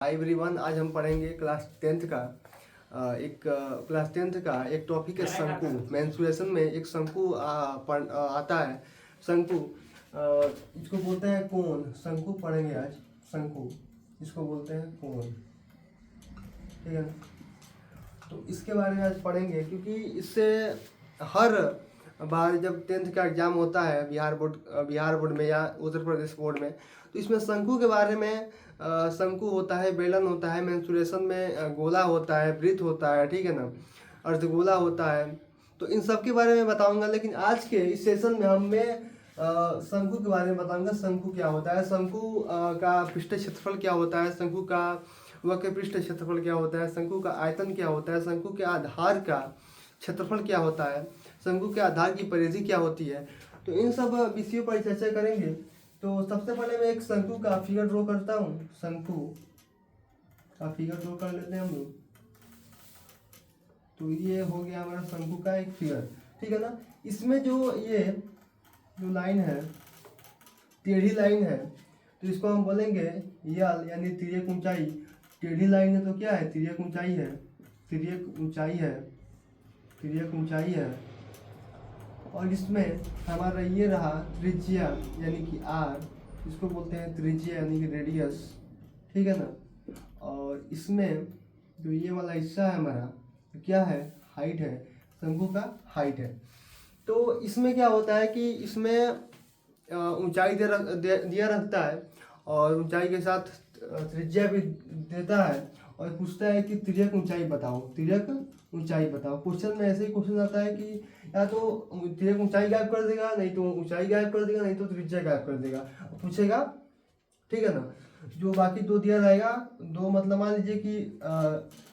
Hi everyone, आज हम पढ़ेंगे क्लास टेंथ का एक टॉपिक है शंकु। मेंसुरेशन में एक शंकु आता है। शंकु इसको बोलते हैं कोन। शंकु पढ़ेंगे आज। शंकु इसको बोलते हैं कोन, ठीक है ना। तो इसके बारे में आज पढ़ेंगे क्योंकि इससे हर बार जब टेंथ का एग्जाम होता है बिहार बोर्ड में या उत्तर प्रदेश बोर्ड में, तो इसमें शंकु के बारे में शंकु होता है, बेलन होता है, मेंसुरेशन में गोला होता है, वृत्त होता है, ठीक है ना, अर्धगोला होता है। तो इन सब के बारे में बताऊंगा, लेकिन आज के इस सेशन में शंकु के बारे में बताऊंगा। शंकु क्या होता है, शंकु का पृष्ठ क्षेत्रफल क्या होता है, शंकु का वक्र पृष्ठ क्षेत्रफल क्या होता है, शंकु का आयतन क्या होता है, शंकु के आधार का क्षेत्रफल क्या होता है, शंकु के आधार की परिधि क्या होती है। तो इन सब विषयों पर चर्चा करेंगे। तो सबसे पहले मैं एक शंकु का फिगर ड्रॉ करता हूँ। शंकु का फिगर ड्रॉ कर लेते हैं हम लोग। तो ये हो गया हमारा शंकु का एक फिगर, ठीक है ना। इसमें जो लाइन है, टेढ़ी लाइन है, तो इसको हम बोलेंगे यल, यानी तिर्यक ऊंचाई। टेढ़ी लाइन है तो क्या है, तिर्यक ऊंचाई है, तिर्यक ऊंचाई है, तिर्यक ऊंचाई है। और इसमें हमारा ये रहा त्रिज्या यानी कि आर, इसको बोलते हैं त्रिज्या यानी कि रेडियस, ठीक है ना। और इसमें जो ये वाला हिस्सा है हमारा, तो क्या है, हाइट है, शंकु का हाइट है। तो इसमें क्या होता है कि इसमें ऊंचाई दिया रखता है और ऊंचाई के साथ त्रिज्या भी देता है और पूछता है कि तिर्यक ऊंचाई बताओ, तिर्यक ऊंचाई बताओ। क्वेश्चन में ऐसे ही क्वेश्चन आता है कि या तो तिर्यक ऊंचाई गायब कर देगा, नहीं तो ऊंचाई गायब कर देगा, नहीं तो त्रिज्या गायब कर देगा, पूछेगा, ठीक है ना। जो बाकी दो दिया रहेगा, दो मतलब मान लीजिए कि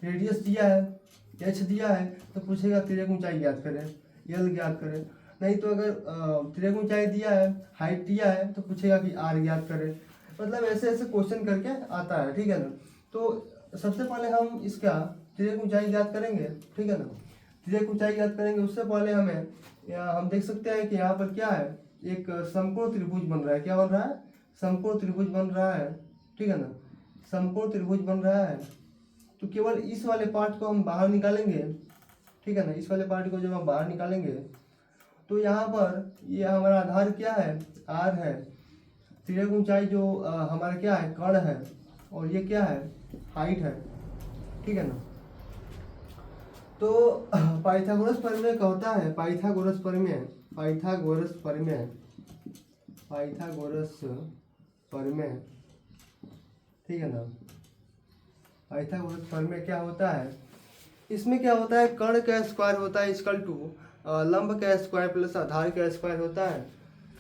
रेडियस दिया है, एच दिया है, तो पूछेगा तिर्यक ऊंचाई ज्ञात करें, यल ज्ञात करें। नहीं तो अगर तिर्यक ऊंचाई दिया है, हाइट दिया है, तो पूछेगा कि आर ज्ञात करें। मतलब ऐसे ऐसे क्वेश्चन करके आता है, ठीक है ना। तो सबसे पहले हम इसका तिर्यक ऊंचाई ज्ञात करेंगे, ठीक है ना। तिर्यक ऊंचाई ज्ञात करेंगे उससे पहले हम देख सकते हैं कि यहाँ पर क्या है, एक समकोण त्रिभुज बन रहा है। क्या बन रहा है, समकोण त्रिभुज बन रहा है, ठीक है ना। समकोण त्रिभुज बन रहा है। तो केवल इस वाले पार्ट को हम बाहर निकालेंगे, ठीक है ना। इस वाले पार्ट को जब हम बाहर निकालेंगे तो यहाँ पर ये हमारा आधार क्या है, आर है। तिर्यक ऊंचाई जो हमारा क्या है, कर्ण है, और ये क्या है, हाइट है, ठीक है ना। तो पाइथागोरस प्रमेय कहता है, पाइथागोरस प्रमेय, पाइथागोरस प्रमेय, पाइथागोरस प्रमेय, ठीक है ना। पाइथागोरस प्रमेय क्या होता है, इसमें क्या होता है, कर्ण का स्क्वायर होता है इक्वल टू लंब का स्क्वायर प्लस आधार का स्क्वायर होता है।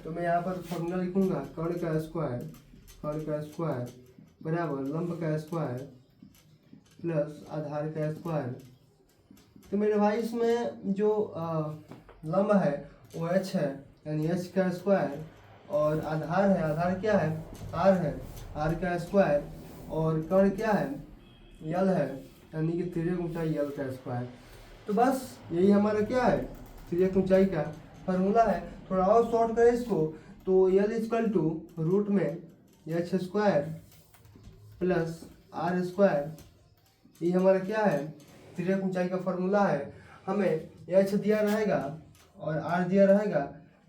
तो मैं यहाँ पर फॉर्मूला लिखूंगा, कर्ण का स्क्वायर बराबर लंब का स्क्वायर प्लस आधार का स्क्वायर। तो मेरे भाई इसमें जो लंब है वो h है, यानी h का स्क्वायर, और आधार है, आधार क्या है, r है, r का स्क्वायर, और कर्ण क्या है, यल है, यानी कि तिर्यक ऊंचाई यल का स्क्वायर। तो बस यही हमारा क्या है, तिर्यक ऊंचाई का फार्मूला है। थोड़ा और शॉर्ट करें इसको, तो यल इक्वल टू रूट में H square plus R square, ये हमारा क्या है, तिर्यक ऊंचाई का फार्मूला है। हमें एच दिया रहेगा और आर दिया रहेगा,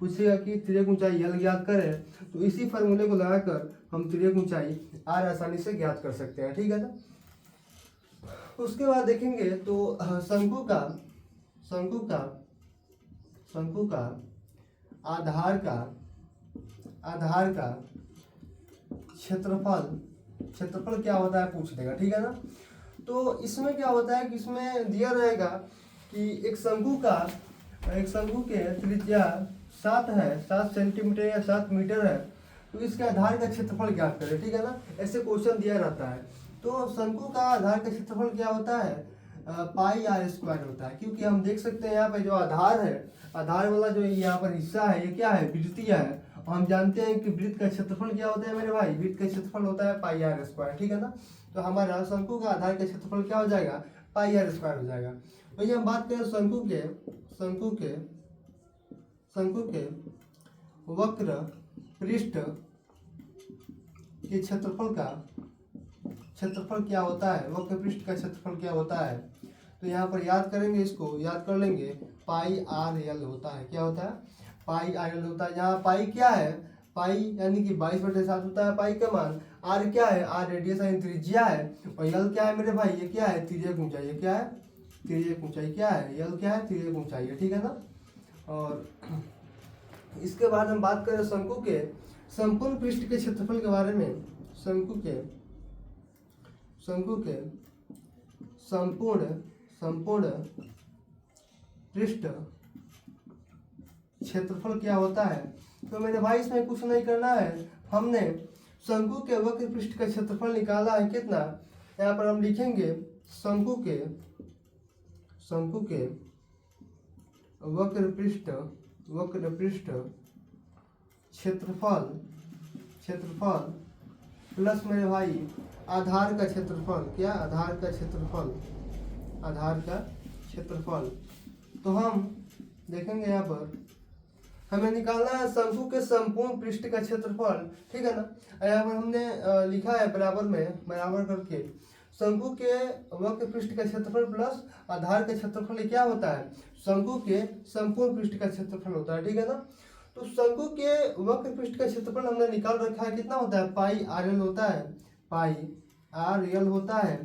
पूछेगा कि तिर्यक ऊंचाई यल ज्ञात करें, तो इसी फार्मूले को लगाकर हम तिर्यक ऊंचाई आर आसानी से ज्ञात कर सकते हैं, ठीक है ना। उसके बाद देखेंगे तो शंकु का आधार का क्षेत्रफल क्या होता है पूछ देगा, ठीक है ना। तो इसमें क्या होता है कि इसमें दिया रहेगा कि एक शंकु के त्रिज्या 7 है, 7 सेंटीमीटर या 7 मीटर है, तो इसके आधार का क्षेत्रफल ज्ञात करें, ठीक है ना। ऐसे क्वेश्चन दिया रहता है। तो शंकु का आधार का क्षेत्रफल क्या होता है, पाई आर स्क्वायर होता है। क्योंकि हम देख सकते हैं यहाँ पे जो आधार है, आधार वाला जो यहाँ पर हिस्सा है, ये क्या है, वृत्तीय है। और हम जानते हैं कि वृत्त का क्षेत्रफल क्या होता है मेरे भाई, वृत्त का क्षेत्रफल होता है पाई आर स्क्वायर, ठीक है ना। तो हमारा शंकु का आधार का क्षेत्रफल क्या हो जाएगा, पाई आर स्क्वायर हो जाएगा। वही हम बात करें शंकु के वक्र पृष्ठ के क्षेत्रफल का क्षेत्रफल क्या होता है, वक्र पृष्ठ का क्षेत्रफल क्या होता है। तो यहाँ पर याद करेंगे, इसको याद कर लेंगे, पाई आर एल होता है। क्या होता है, पाई आर एल होता है। यहाँ पाई क्या है, पाई यानी कि 22/7 होता है पाई का मान। आर क्या है, आर रेडियस यानी त्रिज्या है। और यल क्या है मेरे भाई, ये क्या है, तिर्यक ऊंचाई। ये क्या है, तिर्यक ऊंचाई। क्या है, यल क्या है, तिर्यक ऊंचाई है। ठीक है ना। और इसके बाद हम बात करें शंकु के संपूर्ण पृष्ठ के क्षेत्रफल के बारे में। शंकु के संपूर्ण पृष्ठ क्षेत्रफल क्या होता है। तो मेरे भाई इसमें कुछ नहीं करना है, हमने शंकु के वक्र पृष्ठ का क्षेत्रफल निकाला है। कितना, यहाँ पर हम लिखेंगे शंकु के वक्र पृष्ठ क्षेत्रफल प्लस मेरे भाई आधार का क्षेत्रफल। क्या, आधार का क्षेत्रफल। तो हम देखेंगे यहाँ पर हमें निकालना है शंकु के संपूर्ण पृष्ठ का क्षेत्रफल। ठीक है ना। यहाँ पर हमने लिखा है बराबर करके शंकु के वक्र पृष्ठ का क्षेत्रफल प्लस आधार का क्षेत्रफल क्या होता है, शंकु के संपूर्ण पृष्ठ का क्षेत्रफल होता है। ठीक है ना। तो शंकु के वक्र पृष्ठ का क्षेत्रफल हमने निकाल रखा है। कितना होता है, पाई आर एल होता है, पाई आर एल होता है।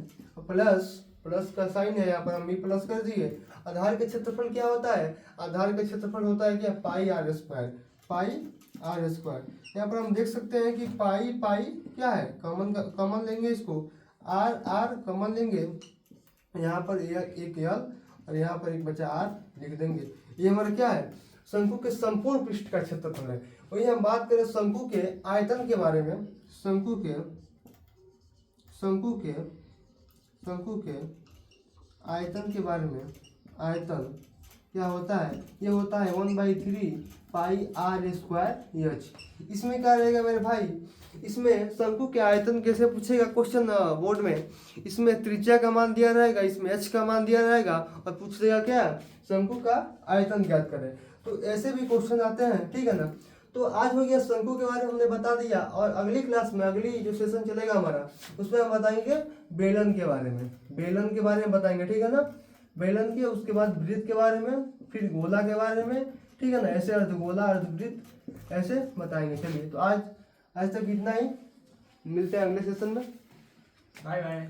प्लस का साइन है, यहाँ पर हम भी प्लस कर दिए। आधार का क्षेत्रफल क्या होता है, आधार का क्षेत्रफल होता है क्या, पाई आर स्क्वायर। यहाँ पर हम देख सकते हैं कि पाई क्या है, कॉमन लेंगे इसको, आर कॉमन लेंगे, यहाँ पर एक यल और यहाँ पर एक बचा आर लिख देंगे। ये हमारा क्या है, शंकु के संपूर्ण पृष्ठ का क्षेत्रफल है। वही हम बात करें शंकु के आयतन के बारे में। शंकु के आयतन के बारे में। आयतन क्या होता है, ये होता है 1/3 पाई आर स्क्वायर एच। इसमें क्या रहेगा मेरे भाई, इसमें शंकु के आयतन कैसे पूछेगा क्वेश्चन बोर्ड में, इसमें त्रिज्या का मान दिया रहेगा, इसमें एच का मान दिया रहेगा और पूछ देगा क्या, शंकु का आयतन ज्ञात करें। तो ऐसे भी क्वेश्चन आते हैं। ठीक है ना। तो आज हो गया शंकु के बारे में हमने बता दिया, और अगली क्लास में, अगली जो सेशन चलेगा हमारा, उसमें हम बताएंगे बेलन के बारे में बताएंगे। ठीक है ना। बेलन के, उसके बाद वृत्त के बारे में, फिर गोला के बारे में। ठीक है ना। ऐसे अर्धगोला, अर्धवृत्त ऐसे बताएंगे। चलिए, तो आज तक इतना ही, मिलते हैं अगले सेशन में। Bye bye.